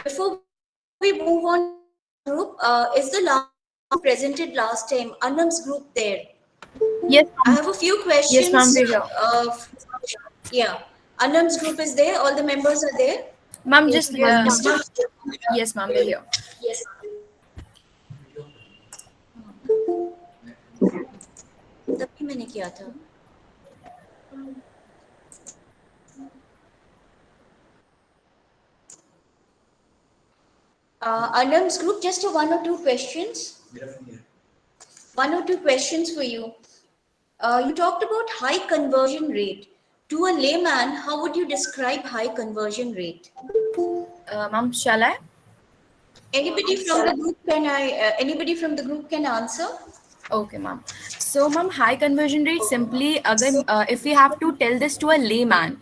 Before we move on to the next group, is the last presented last time Anam's group there? Yes, I ma'am. have a few Yes, ma'am, questions. we're here. Yeah, Anam's group is there. All the members are there. Ma'am, Yes, just ma'am. Mr. Yes, ma'am, we're here. तभी मैंने किया था. Anam's group, just a one or two questions. One or two questions for you. You talked about high conversion rate. To a layman, how would you describe high conversion rate? Ma'am, shall I? Anybody from the group can answer? Okay, ma'am. So, ma'am, high conversion rate simply, again, if we have to tell this to a layman,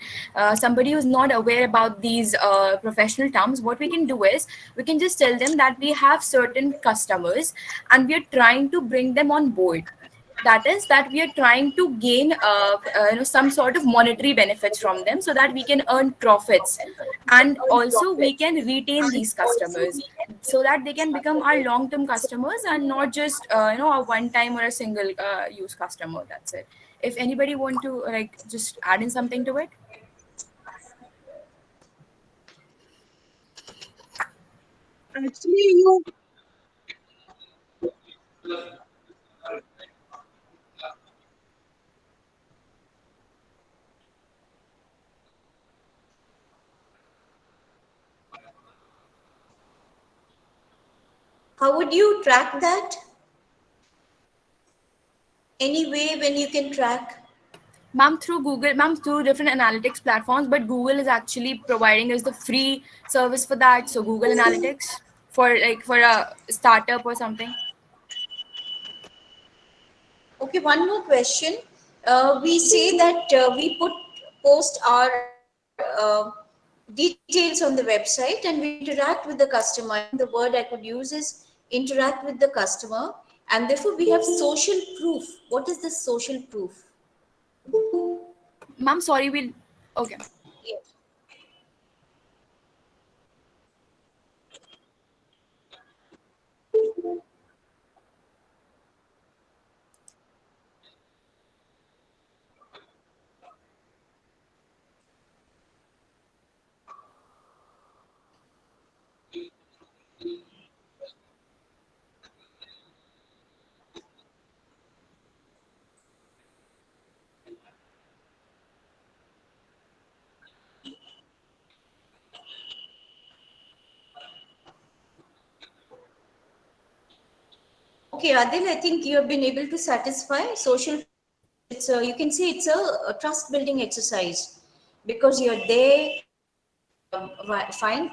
somebody who's not aware about these professional terms, what we can do is we can just tell them that we have certain customers and we are trying to bring them on board. That is that we are trying to gain some sort of monetary benefits from them so that we can earn profits, and also we can retain these customers so that they can become our long term customers and not just a one time or a single use customer. That's it. If anybody want to like just add in something to it. Actually, you How would you track that? Any way when you can track? Ma'am, through Google, ma'am, through different analytics platforms, but Google is actually providing us the free service for that. So Google Analytics for a startup or something. Okay, one more question. We say that we post our details on the website and we interact with the customer. I think the word I could use is interact with the customer, and therefore we have social proof. What is this social proof? Ma'am, sorry, we'll. Okay. Yes. Okay, Adil, I think you have been able to satisfy social proof. It's a, you can say it's a trust building exercise because you're there. Fine.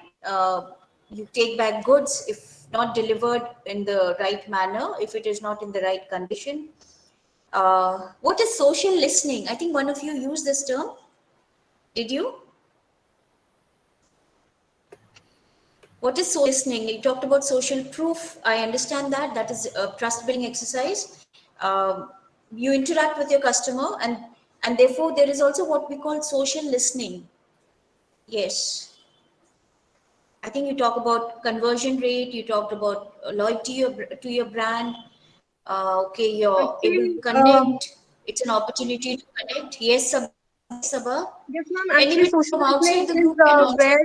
You take back goods if not delivered in the right manner, if it is not in the right condition. What is social listening? I think one of you used this term. Did you? What is social listening? You talked about social proof. I understand that. That is a trust building exercise. You interact with your customer, and therefore there is also what we call social listening. Yes. I think you talk about conversion rate, you talked about loyalty to your brand. Okay, you're able to actually, connect. It's an opportunity to connect. Yes, Sabha. yes, ma'am. Actually, Anybody social from outside listening the is group can also. where,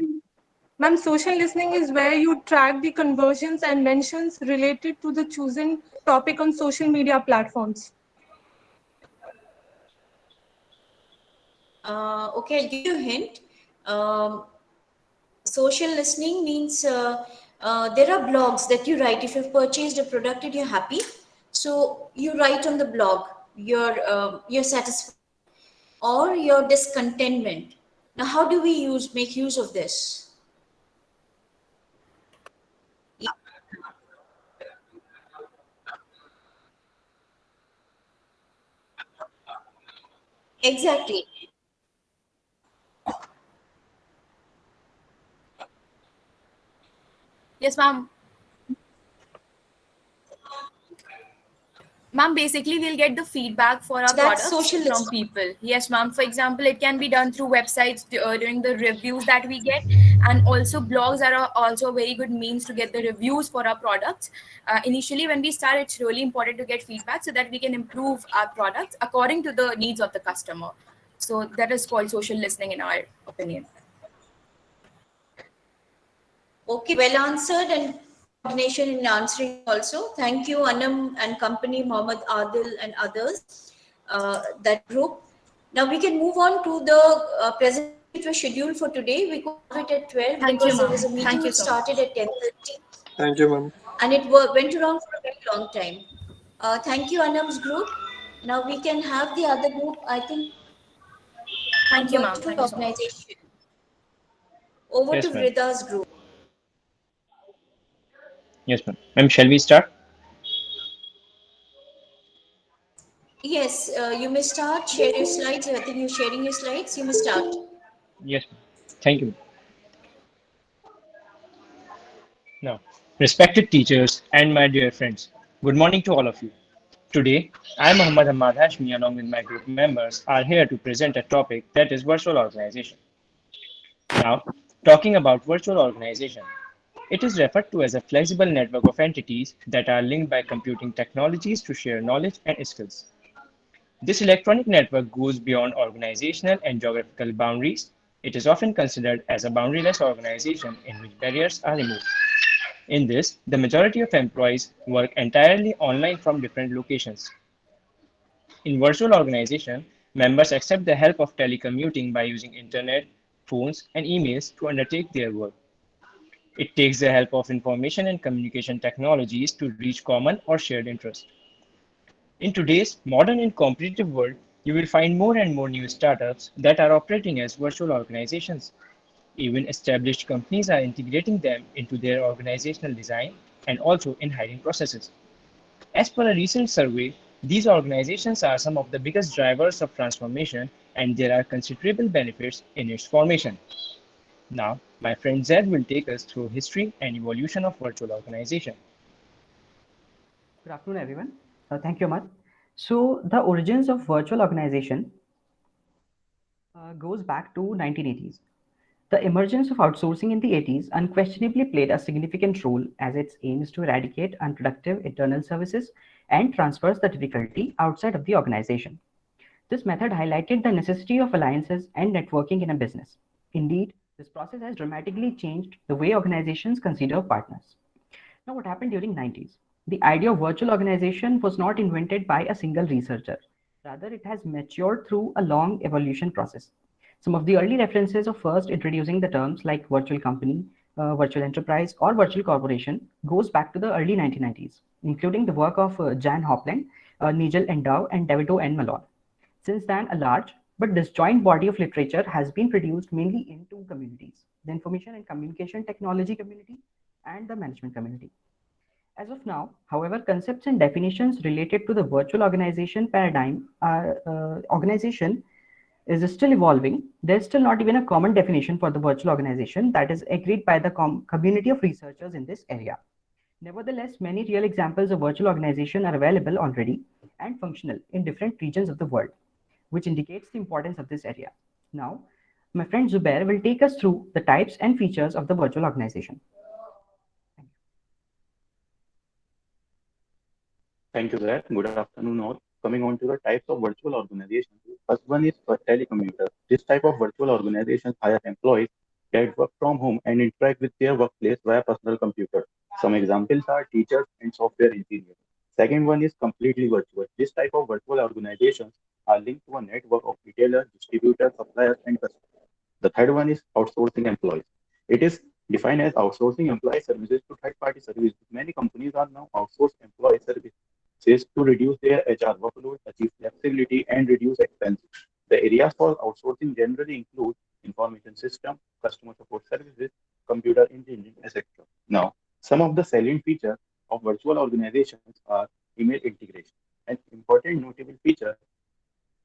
ma'am, social listening is where you track the conversions and mentions related to the chosen topic on social media platforms. Okay, I'll give you a hint. Um, Social listening means there are blogs that you write. If you've purchased a product and you're happy, so you write on the blog you're satisfied or your discontentment. Now, how do we make use of this? Yeah, exactly. Yes, ma'am. Ma'am, basically, we'll get the feedback for our So that's products social from listening. people. Yes, ma'am. For example, it can be done through websites during the reviews that we get, and also blogs are also a very good means to get the reviews for our products. Initially, when we start, it's really important to get feedback so that we can improve our products according to the needs of the customer. So that is called social listening, in our opinion. Okay, well answered and coordination in answering also. Thank you, Anam and company, Mohammed Adil and others, that group. Now we can move on to the presentation which was scheduled for today. We could have it at 12 Thank you, because there ma'am. was a meeting Thank you which so started much. at 10:30 Thank you, ma'am. and it went around for a very long time. Thank you, Anam's group. Now we can have the other group, I think, on Thank you, ma'am. virtual Thank you so much. organization. Over to Yes, ma'am. Vrida's group. Yes, ma'am. Ma'am, shall we start? Yes, you may start, share your slides. I think you're sharing your slides. You may start. Yes, ma'am. Thank you. Now, respected teachers and my dear friends, good morning to all of you. Today, I, Muhammad Ahmad Hashmi, along with my group members, are here to present a topic that is virtual organization. Now, talking about virtual organization, it is referred to as a flexible network of entities that are linked by computing technologies to share knowledge and skills. This electronic network goes beyond organizational and geographical boundaries. It is often considered as a boundaryless organization in which barriers are removed. In this, the majority of employees work entirely online from different locations. In virtual organization, members accept the help of telecommuting by using internet, phones, and emails to undertake their work. It takes the help of information and communication technologies to reach common or shared interests. In today's modern and competitive world, you will find more and more new startups that are operating as virtual organizations. Even established companies are integrating them into their organizational design and also in hiring processes. As per a recent survey, these organizations are some of the biggest drivers of transformation and there are considerable benefits in its formation. Now, my friend Zed will take us through history and evolution of virtual organization. Good afternoon, everyone. Thank you, Ahmad. So, the origins of virtual organization goes back to 1980s. The emergence of outsourcing in the 80s unquestionably played a significant role as its aims to eradicate unproductive internal services and transfers the difficulty outside of the organization. This method highlighted the necessity of alliances and networking in a business. Indeed, this process has dramatically changed the way organizations consider partners. Now, what happened during 90s? The idea of virtual organization was not invented by a single researcher. Rather, it has matured through a long evolution process. Some of the early references of first introducing the terms like virtual company, virtual enterprise, or virtual corporation goes back to the early 1990s, including the work of Jan Hopland, Nigel Endow, and David O. N. Malone. Since then, a large but disjoint body of literature has been produced mainly in two communities: the information and communication technology community and the management community. As of now, however, concepts and definitions related to the virtual organization paradigm are organization is still evolving. There's still not even a common definition for the virtual organization that is agreed by the community of researchers in this area. Nevertheless, many real examples of virtual organization are available already and functional in different regions of the world, which indicates the importance of this area. Now, my friend Zubair will take us through the types and features of the virtual organization. Thank you, Zach. Good afternoon, all. Coming on to the types of virtual organizations. First one is for telecommuter. This type of virtual organizations hire employees that work from home and interact with their workplace via personal computer. Some examples are teachers and software engineers. Second one is completely virtual. This type of virtual organizations are linked to a network of retailers, distributors, suppliers, and customers. The third one is outsourcing employees. It is defined as outsourcing employee services to third-party services. Many companies are now outsource employee services to reduce their HR workload, achieve flexibility, and reduce expenses. The areas for outsourcing generally include information system, customer support services, computer engineering, etc. Now, some of the salient features of virtual organizations are email integration. An important notable feature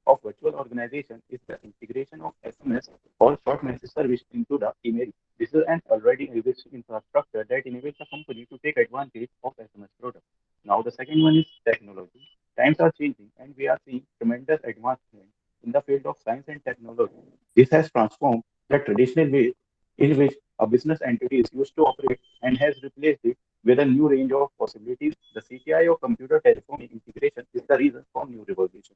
of virtual organization is the integration of SMS or short message service into the email. This is an already existing infrastructure that enables the company to take advantage of SMS products. Now, the second one is technology. Times are changing, and we are seeing tremendous advancement in the field of science and technology. This has transformed the traditional ways in which a business entity is used to operate and has replaced it with a new range of possibilities. The CTI or computer telephony integration is the reason for new revolution.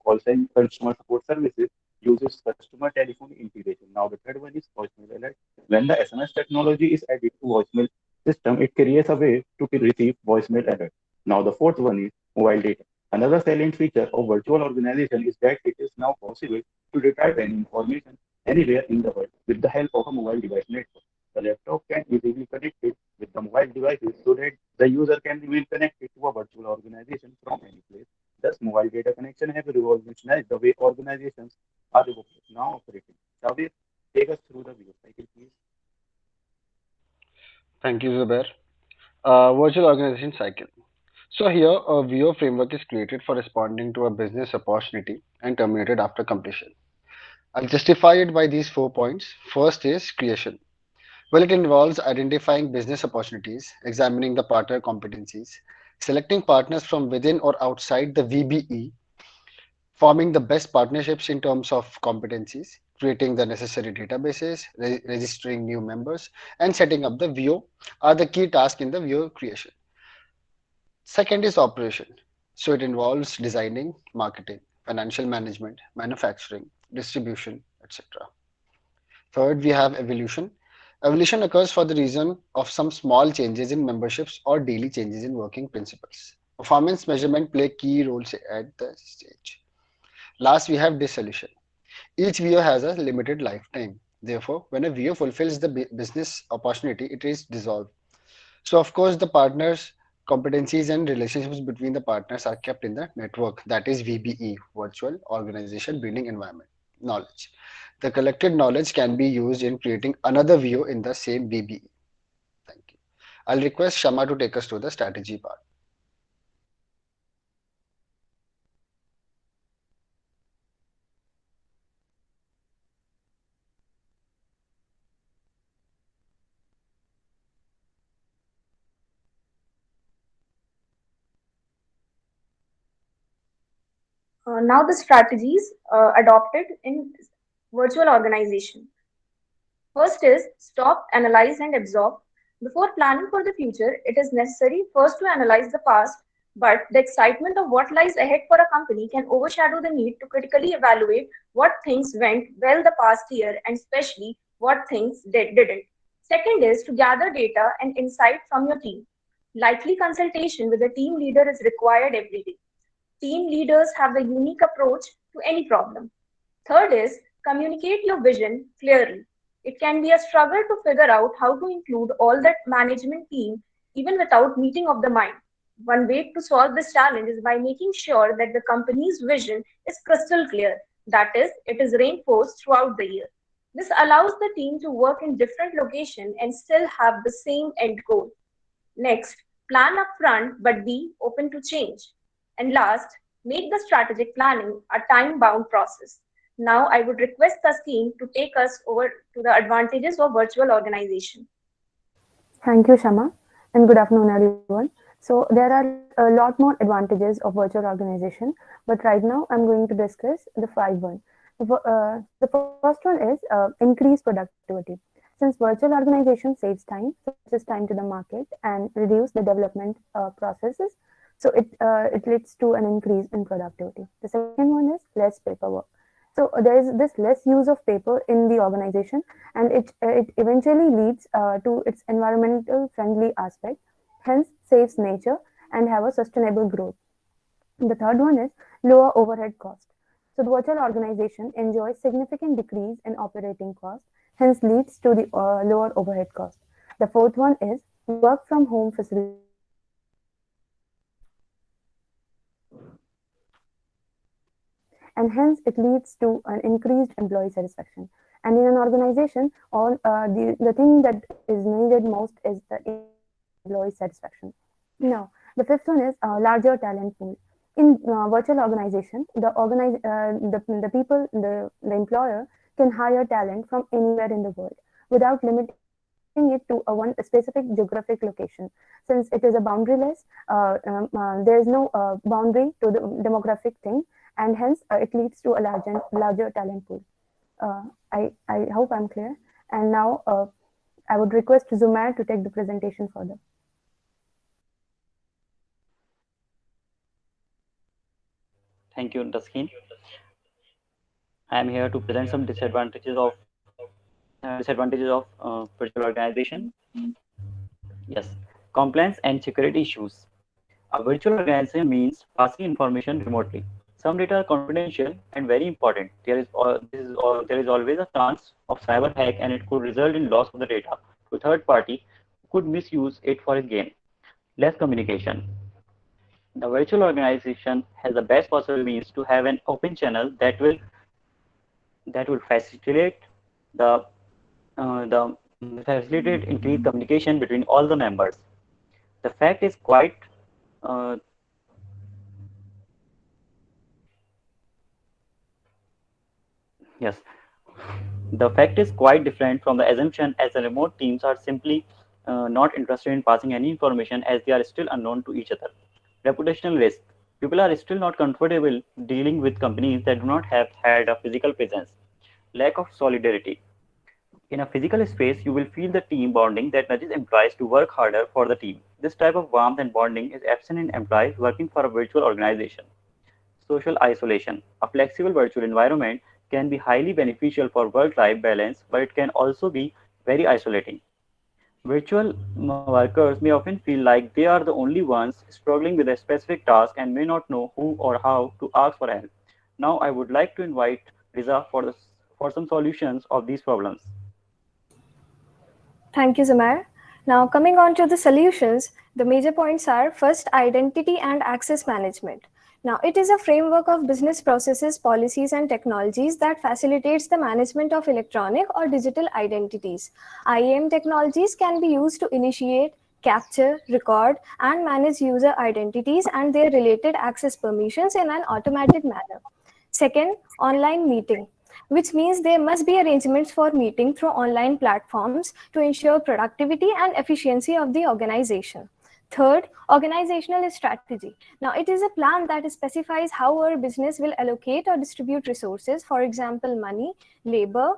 Call center customer support services uses customer telephony integration. Now the third one is voicemail alert. When the SMS technology is added to voicemail system, it creates a way to receive voicemail alert. Now the fourth one is mobile data. Another salient feature of virtual organization is that it is now possible to retrieve any information anywhere in the world with the help of a mobile device network. The laptop can easily connect it with the mobile devices so that the user can remain connected to a virtual organization from any place. Thus, mobile data connection have revolutionized the way organizations are now operating. Javed, take us through the video cycle, please. Thank you, Zubair. Virtual organization cycle. So here, a VO framework is created for responding to a business opportunity and terminated after completion. I'll justify it by these 4 points. First is creation. Well, it involves identifying business opportunities, examining the partner competencies, selecting partners from within or outside the VBE, forming the best partnerships in terms of competencies, creating the necessary databases, registering new members, and setting up the VO are the key tasks in the VO creation. Second is operation. So it involves designing, marketing, financial management, manufacturing, distribution, etc. Third, we have evolution. Evolution occurs for the reason of some small changes in memberships or daily changes in working principles. Performance measurement play key roles at the stage. Last, we have dissolution. Each VO has a limited lifetime. Therefore, when a VO fulfills the business opportunity, it is dissolved. So, of course, the partners' competencies and relationships between the partners are kept in the network, that is VBE, Virtual Organization Building Environment, knowledge. The collected knowledge can be used in creating another VO in the same VBE. Thank you. I'll request Shama to take us to the strategy part. Now the strategies adopted in virtual organization. First is stop, analyze, and absorb. Before planning for the future, it is necessary first to analyze the past, but the excitement of what lies ahead for a company can overshadow the need to critically evaluate what things went well the past year and especially what things didn't. Second is to gather data and insight from your team. Likely consultation with the team leader is required every day. Team leaders have a unique approach to any problem. Third is communicate your vision clearly. It can be a struggle to figure out how to include all that management team even without meeting of the mind. One way to solve this challenge is by making sure that the company's vision is crystal clear, that is, it is reinforced throughout the year. This allows the team to work in different locations and still have the same end goal. Next, plan upfront but be open to change. And last, make the strategic planning a time bound process. Now, I would request Taskin to take us over to the advantages of virtual organization. Thank you, Shama, and good afternoon, everyone. So, there are a lot more advantages of virtual organization, but right now I'm going to discuss the five one. The first one is increase productivity. Since virtual organization saves time, such as time to the market, and reduce the development processes, so it leads to an increase in productivity. The second one is less paperwork. So there is this less use of paper in the organization, and it eventually leads to its environmental friendly aspect, hence saves nature and have a sustainable growth. The third one is lower overhead cost. So the virtual organization enjoys significant decrease in operating cost, hence leads to the lower overhead cost. The fourth one is work from home facilities and hence it leads to an increased employee satisfaction. And in an organization, the thing that is needed most is the employee satisfaction. Now, the fifth one is a larger talent pool. In virtual organization, the people, the employer can hire talent from anywhere in the world without limiting the limiting it to a one specific geographic location. Since it is a boundaryless, there is no boundary to the demographic thing, and hence it leads to a larger talent pool. I hope I'm clear. And now I would request Zumair to take the presentation further. Thank you, Daskin. I am here to present some disadvantages of virtual organization. Yes, compliance and security issues. A virtual organization means passing information remotely. Some data are confidential and very important. There is always a chance of cyber hack, and it could result in loss of the data to a third party who could misuse it for his gain. Less communication. The virtual organization has the best possible means to have an open channel that will the facilitate increased communication between all the members. The fact is quite uh, yes, the fact is quite different from the assumption, as the remote teams are simply not interested in passing any information as they are still unknown to each other. Reputational risk. People are still not comfortable dealing with companies that do not have had a physical presence. Lack of solidarity. In a physical space, you will feel the team bonding that nudges employees to work harder for the team. This type of warmth and bonding is absent in employees working for a virtual organization. Social isolation. A flexible virtual environment can be highly beneficial for work-life balance, but it can also be very isolating. Virtual workers may often feel like they are the only ones struggling with a specific task and may not know who or how to ask for help. Now, I would like to invite Riza for some solutions of these problems. Thank you, Zumair. Now, coming on to the solutions, the major points are first, identity and access management. Now, it is a framework of business processes, policies, and technologies that facilitates the management of electronic or digital identities. IAM technologies can be used to initiate, capture, record, and manage user identities and their related access permissions in an automated manner. Second, online meeting, which means there must be arrangements for meeting through online platforms to ensure productivity and efficiency of the organization. Third, organizational strategy. Now, it is a plan that specifies how our business will allocate or distribute resources, for example, money, labor,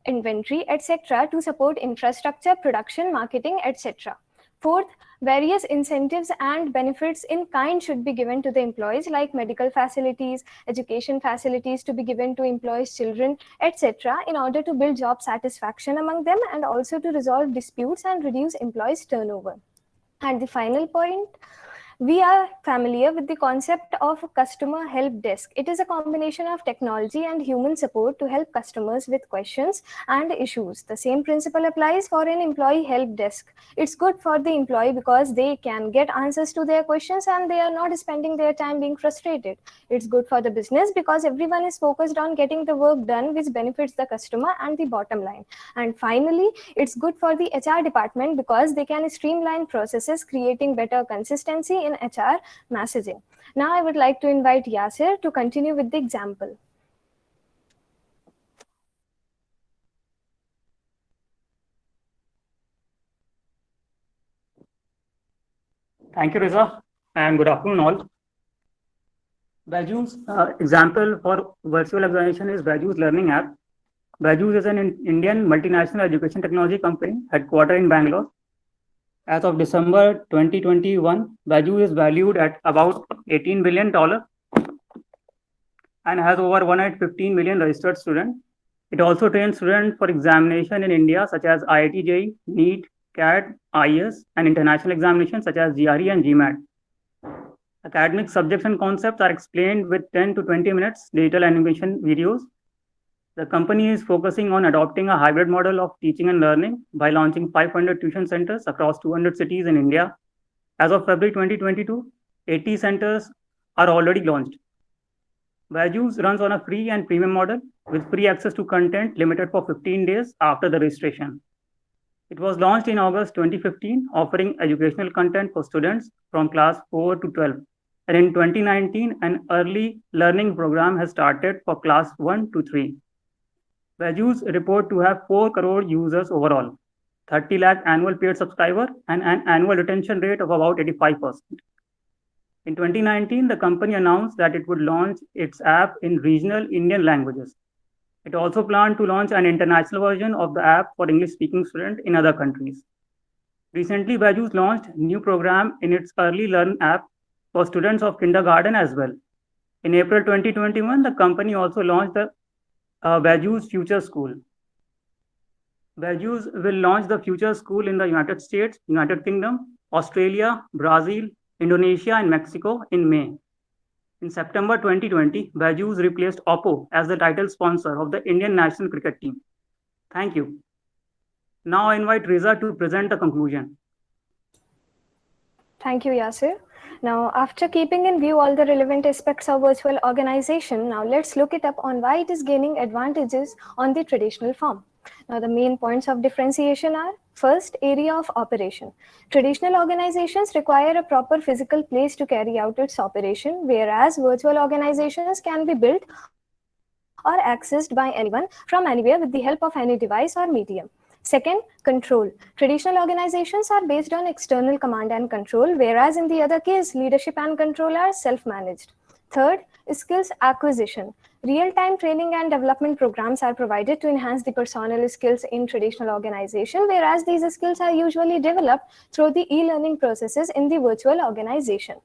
inventory, etc., to support infrastructure, production, marketing, etc. Fourth, various incentives and benefits in kind should be given to the employees, like medical facilities, education facilities to be given to employees' children, etc., in order to build job satisfaction among them and also to resolve disputes and reduce employees' turnover. And the final point, we are familiar with the concept of customer help desk. It is a combination of technology and human support to help customers with questions and issues. The same principle applies for an employee help desk. It's good for the employee because they can get answers to their questions and they are not spending their time being frustrated. It's good for the business because everyone is focused on getting the work done, which benefits the customer and the bottom line. And finally, it's good for the HR department because they can streamline processes, creating better consistency in HR messaging. Now I would like to invite Yasir to continue with the example. Thank you, Riza, and good afternoon all. Baju's example for virtual examination is Baju's Learning app. Bajus is an Indian multinational education technology company headquartered in Bangalore. As of December 2021, Baju is valued at about $18 billion and has over 115 million registered students. It also trains students for examination in India such as IIT JEE, NEET, CAT, IES, and international examinations such as GRE and GMAT. Academic subjects and concepts are explained with 10 to 20 minutes digital animation videos. The company is focusing on adopting a hybrid model of teaching and learning by launching 500 tuition centers across 200 cities in India. As of February 2022, 80 centers are already launched. Bajus runs on a free and premium model with free access to content limited for 15 days after the registration. It was launched in August 2015, offering educational content for students from class 4 to 12. And in 2019, an early learning program has started for class 1 to 3. Bajus report to have 4 crore users overall. 30 lakh annual paid subscriber, and an annual retention rate of about 85%. In 2019, the company announced that it would launch its app in regional Indian languages. It also planned to launch an international version of the app for English-speaking students in other countries. Recently, WHATIS launched a new program in its Early Learn app for students of kindergarten as well. In April 2021, the company also launched the WHATIS Future School. WHATIS will launch the Future School in the United States, United Kingdom, Australia, Brazil, Indonesia, and Mexico in May. In September 2020, WHATIS replaced Oppo as the title sponsor of the Indian national cricket team. Thank you. Now I invite Reza to present the conclusion. Thank you, Yasir. Now, after keeping in view all the relevant aspects of virtual organization, now let's look it up on why it is gaining advantages on the traditional form. Now, the main points of differentiation are: first, area of operation. Traditional organizations require a proper physical place to carry out its operation, whereas virtual organizations can be built or accessed by anyone from anywhere with the help of any device or medium. Second, control. Traditional organizations are based on external command and control, whereas in the other case, leadership and control are self-managed. Third, skills acquisition. Real-time training and development programs are provided to enhance the personnel skills in traditional organization, whereas these skills are usually developed through the e-learning processes in the virtual organization.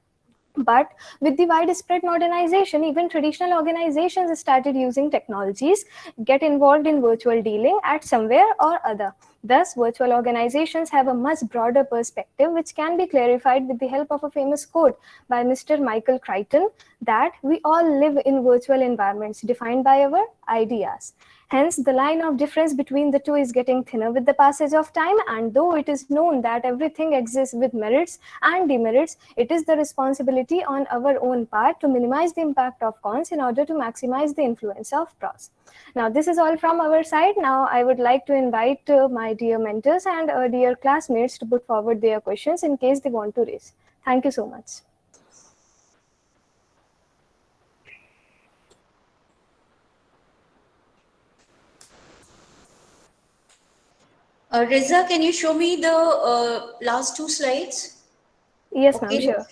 But with the widespread modernization, even traditional organizations started using technologies, get involved in virtual dealing at somewhere or other. Thus, virtual organizations have a much broader perspective, which can be clarified with the help of a famous quote by Mr. Michael Crichton, that we all live in virtual environments defined by our ideas. Hence, the line of difference between the two is getting thinner with the passage of time, and though it is known that everything exists with merits and demerits, it is the responsibility on our own part to minimize the impact of cons in order to maximize the influence of pros. Now, this is all from our side. Now, I would like to invite my dear mentors and dear classmates to put forward their questions in case they want to raise. Thank you so much. Reza, can you show me the last two slides? Yes, ma'am, sure.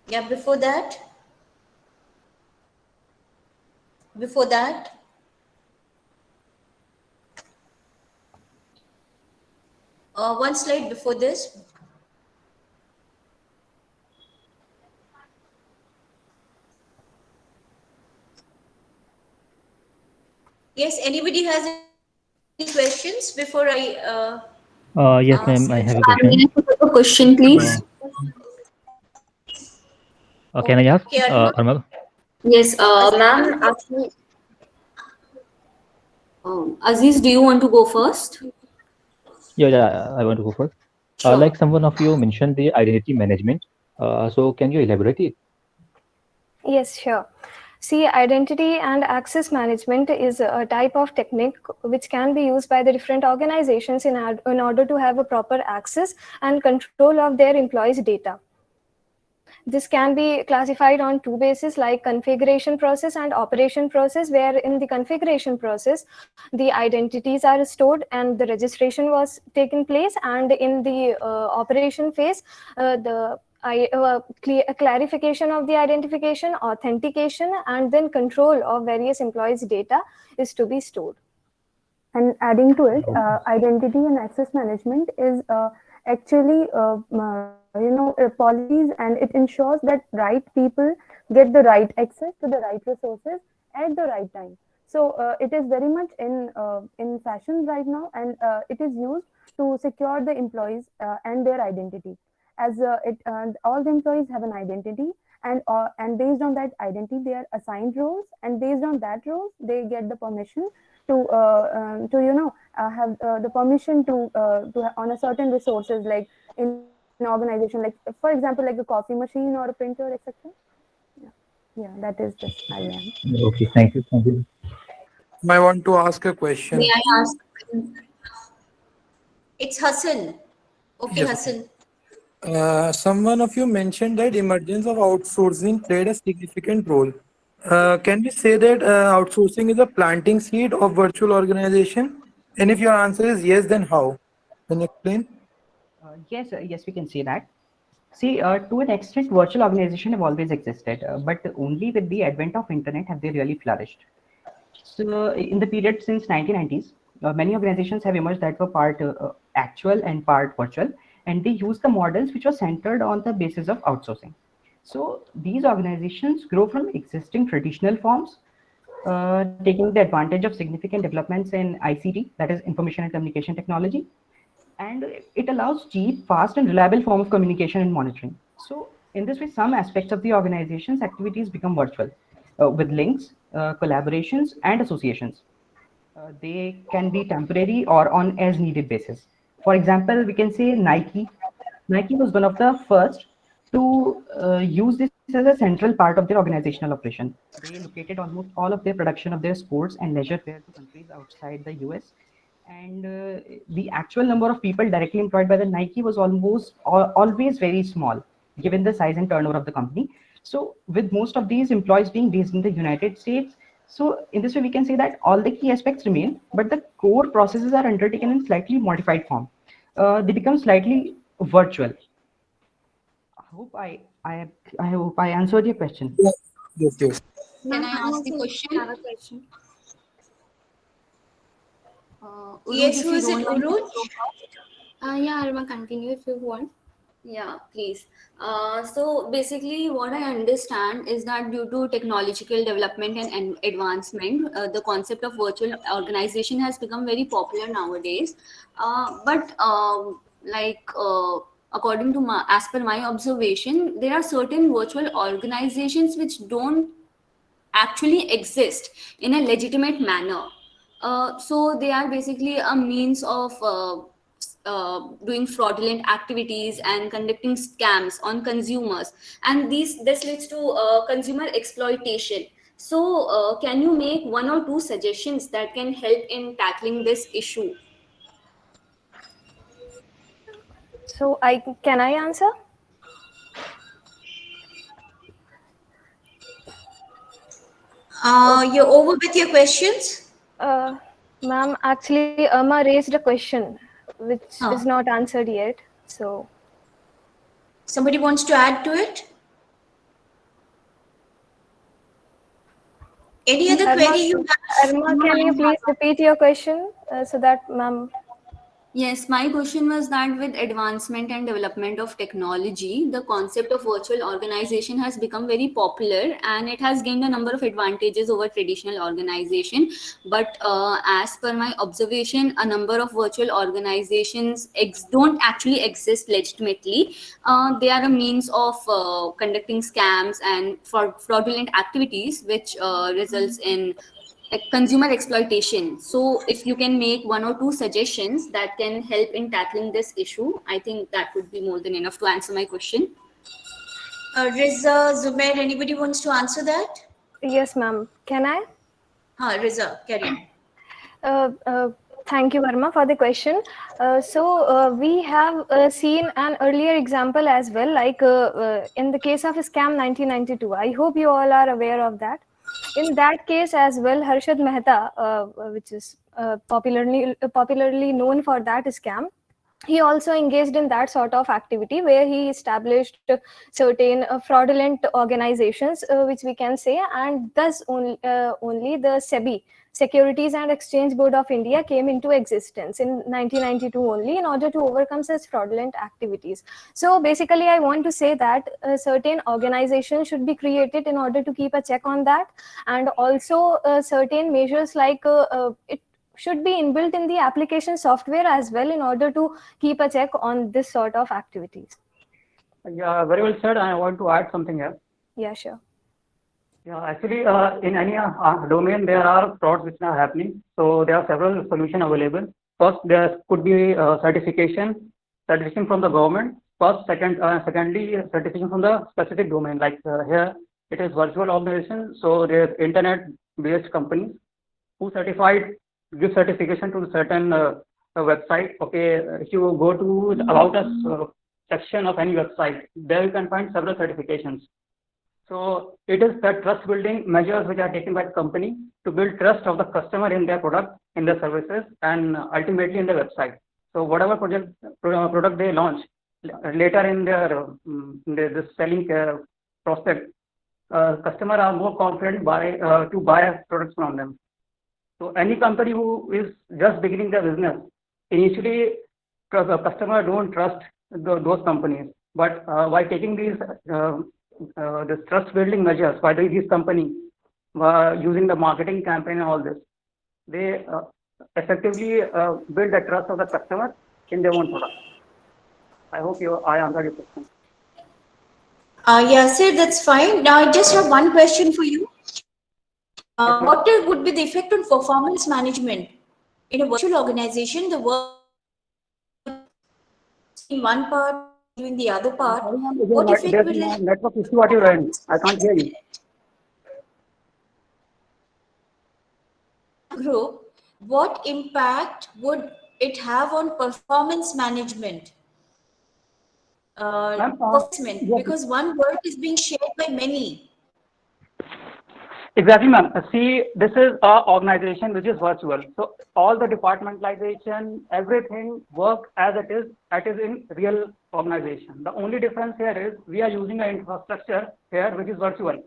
Yeah, before that. Before that. One slide before this. Yes, anybody has any questions before I Yes, ma'am, I have a question. May I put up a question, please? Can I ask, Okay, Arma? Armal? Yes, ma'am. Actually, Aziz, do you want to go first? Yeah, I want to go first. Sure. Like someone of you mentioned the identity management. So can you elaborate it? Yes, sure. See, identity and access management is a type of technique which can be used by the different organizations in order to have a proper access and control of their employees' data. This can be classified on two bases, like configuration process and operation process, where in the configuration process, the identities are stored and the registration was taken place, and in the operation phase, clarification of the identification, authentication, and then control of various employees' data is to be stored. And adding to it, identity and access management is actually, policies, and it ensures that right people get the right access to the right resources at the right time. So it is very much in fashion right now, and it is used to secure the employees and their identity. As all the employees have an identity, and based on that identity, they are assigned roles, and based on that role, they get the permission to have the permission to on a certain resources, like in organization, like for example, like a coffee machine or a printer, etc. Yeah, that is this idea. Okay, thank you. Thank you. I want to ask a May question. I ask? It's Hassan. Okay, Yes. Hassan. Someone of you mentioned that emergence of outsourcing played a significant role. Can we say that outsourcing is a planting seed of virtual organization? And if your answer is yes, then how? Can you explain? Yes, we can say that. See, to an extent, virtual organizations have always existed, but only with the advent of internet have they really flourished. So, in the period since 1990s, many organizations have emerged that were part actual and part virtual, and they use the models which were centered on the basis of outsourcing. So, these organizations grow from existing traditional forms, taking the advantage of significant developments in ICT, that is information and communication technology, and it allows cheap, fast, and reliable form of communication and monitoring. So, in this way, some aspects of the organization's activities become virtual, with links, collaborations, and associations. They can be temporary or on as needed basis. For example, we can say Nike. Nike was one of the first to use this as a central part of their organizational operation. They located almost all of their production of their sports and leisure wear to countries outside the US, and the actual number of people directly employed by the Nike was always very small given the size and turnover of the company. So with most of these employees being based in the United States, so in this way we can say that all the key aspects remain, but the core processes are undertaken in slightly modified form. They become slightly virtual. I hope I hope I answered your question. Yes, yes, yes. Can Ma'am, I I ask the also have question? a question. Uruj, Yes, if who you is it? don't mind to Uruj? go first. Yeah, Arma, continue if you want. Yeah, please. So basically, what I understand is that due to technological development and advancement, the concept of virtual organization has become very popular nowadays. But according to as per my observation, there are certain virtual organizations which don't actually exist in a legitimate manner. So they are basically a means of doing fraudulent activities and conducting scams on consumers, and this leads to consumer exploitation. So, can you make one or two suggestions that can help in tackling this issue? So I answer? Okay. You're over with your questions? Uh, Ma'am, actually, Irma raised a question which is Huh. not answered yet. So, Somebody wants to add to it? Any other Irma, query you have? Irma, can you please repeat your question so that ma'am? Yes, my question was that with advancement and development of technology, the concept of virtual organization has become very popular and it has gained a number of advantages over traditional organization. But as per my observation, a number of virtual organizations don't actually exist legitimately. They are a means of conducting scams and fraudulent activities, which results in like consumer exploitation. So if you can make one or two suggestions that can help in tackling this issue, I think that would be more than enough to answer my question. Riza, Zubair, anybody wants to answer that? Yes, ma'am. Can I? Riza, carry on. Uh, uh, Thank you, Verma, for the question. We have seen an earlier example as well, like in the case of scam 1992. I hope you all are aware of that. In that case as well, Harshad Mehta, which is popularly known for that scam, he also engaged in that sort of activity where he established certain fraudulent organizations, which we can say, and thus only the SEBI, Securities and Exchange Board of India, came into existence in 1992 only in order to overcome such fraudulent activities. So basically, I want to say that certain organizations should be created in order to keep a check on that, and also certain measures like it should be inbuilt in the application software as well in order to keep a check on this sort of activities. Yeah, very well said. I want to add something here. Yeah, sure. Yeah, actually, in any domain, there are frauds which are happening. So there are several solutions available. First, there could be certification from the government. Secondly, certification from the specific domain. Like here, it is virtual organization. So there's internet-based companies who give certification to certain website. Okay, if you go to the about us section of any website, there you can find several certifications. So it is the trust building measures which are taken by the company to build trust of the customer in their product, in their services, and ultimately in the website. So whatever product they launch later in their this selling prospect, customer are more confident to buy products from them. So any company who is just beginning their business, initially the customer don't trust those companies. But by taking these this trust building measures by these companies, using the marketing campaign and all this, they effectively build the trust of the customer in their own product. I hope I answered your question. Yeah, sir, that's fine. Now, I just have one question for you. What would be the effect on performance management in a virtual organization? The work in one part, doing the other part. Sorry, ma'am, What effect will there's it have a network issue at your end. I can't hear you. group? What impact would it have on performance management? Ma'am, Performance, yes. because one work is being shared by many. Exactly, ma'am. See, this is our organization which is virtual. So all the departmentalization, everything work as it is in real organization. The only difference here is we are using an infrastructure here which is virtual.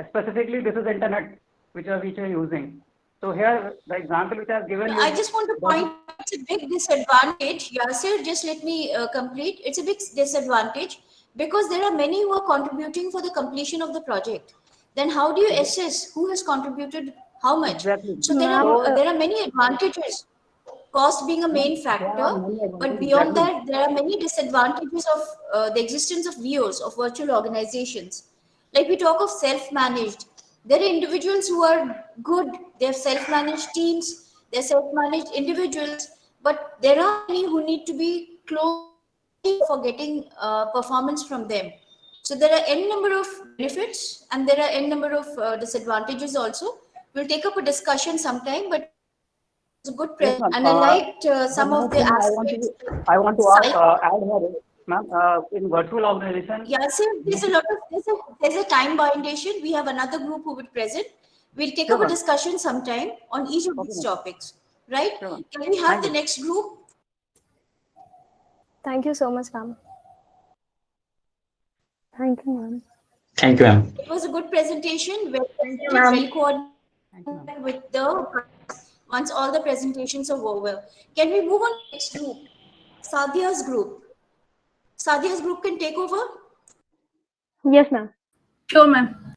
Specifically, this is internet which are using. So here, the example which I have given I is just want to point out it's a big disadvantage. Yasir, just let me complete. It's a big disadvantage because there are many who are contributing for the completion of the project. Then how do you assess who has contributed how much? exactly. So Ma'am, there are many advantages, cost being a main There are factor, many but advantages. beyond Exactly. that, there are many disadvantages of the existence of VOs, of virtual organizations. Like we talk of self-managed, there are individuals who are good, they're self-managed teams, they're self-managed individuals, but there are many who need to be closely for getting performance from them. So there are n number of benefits and there are n number of disadvantages also. We'll take up a discussion sometime, but it's a good Yes, present, ma'am. and I liked One some more of the thing aspects. I want to Psych. add here is, ma'am, in virtual organization. Yeah, so there's a lot of there's a time bindation. We have another group who would present. We'll take Sure, up a ma'am. discussion sometime on each of Okay, these ma'am. topics, right? Sure, ma'am. Can we have Thank the you. next group? thank you so much, ma'am. Thank you, ma'am. Thank you, ma'am. It was a good presentation, well Thank you, presented, ma'am. well coordinated Thank you, ma'am. with the once all the presentations are over. Can we move on to the next group? Sadia's group. Sadia's group can take over. Yes, ma'am. Sure, ma'am.